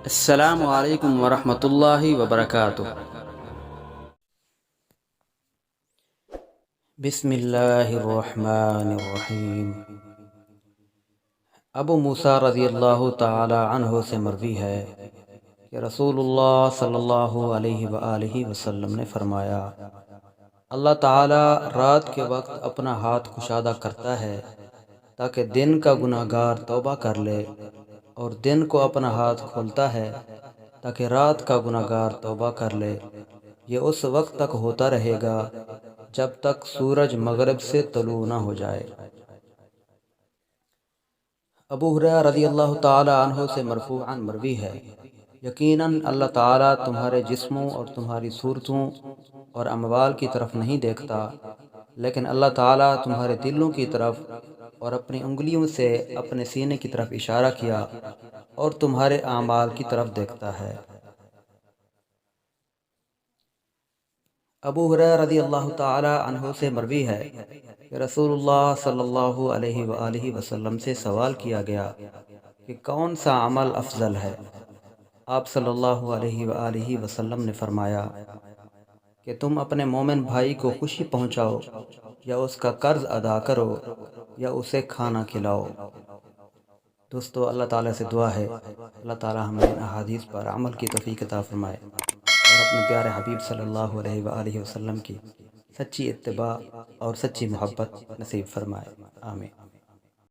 السلام علیکم ورحمۃ اللہ وبرکاتہ۔ بسم اللہ الرحمن الرحیم۔ ابو موسیٰ رضی اللہ تعالی عنہ سے مروی ہے کہ رسول اللہ صلی اللہ علیہ وآلہ وسلم نے فرمایا، اللہ تعالی رات کے وقت اپنا ہاتھ کشادہ کرتا ہے تاکہ دن کا گناہ گار توبہ کر لے، اور دن کو اپنا ہاتھ کھولتا ہے تاکہ رات کا گناہ گار توبہ کر لے۔ یہ اس وقت تک ہوتا رہے گا جب تک سورج مغرب سے طلوع نہ ہو جائے۔ ابو ہریرہ رضی اللہ تعالی عنہ سے مرفوعاً مروی ہے، یقیناً اللہ تعالیٰ تمہارے جسموں اور تمہاری صورتوں اور اموال کی طرف نہیں دیکھتا، لیکن اللہ تعالیٰ تمہارے دلوں کی طرف اور اپنی انگلیوں سے اپنے سینے کی طرف اشارہ کیا اور تمہارے اعمال کی طرف دیکھتا ہے۔ ابو ہریرہ رضی اللہ تعالی عنہ سے مروی ہے کہ رسول اللہ صلی اللہ علیہ وآلہ وسلم سے سوال کیا گیا کہ کون سا عمل افضل ہے؟ آپ صلی اللہ علیہ وآلہ وسلم نے فرمایا کہ تم اپنے مومن بھائی کو خوشی پہنچاؤ، یا اس کا قرض ادا کرو، یا اسے کھانا کھلاؤ۔ دوستو، اللہ تعالیٰ سے دعا ہے اللہ تعالیٰ ہمیں ان احادیث پر عمل کی توفیق عطا فرمائے اور اپنے پیارے حبیب صلی اللہ علیہ وآلہ وسلم کی سچی اتباع اور سچی محبت نصیب فرمائے۔ آمین۔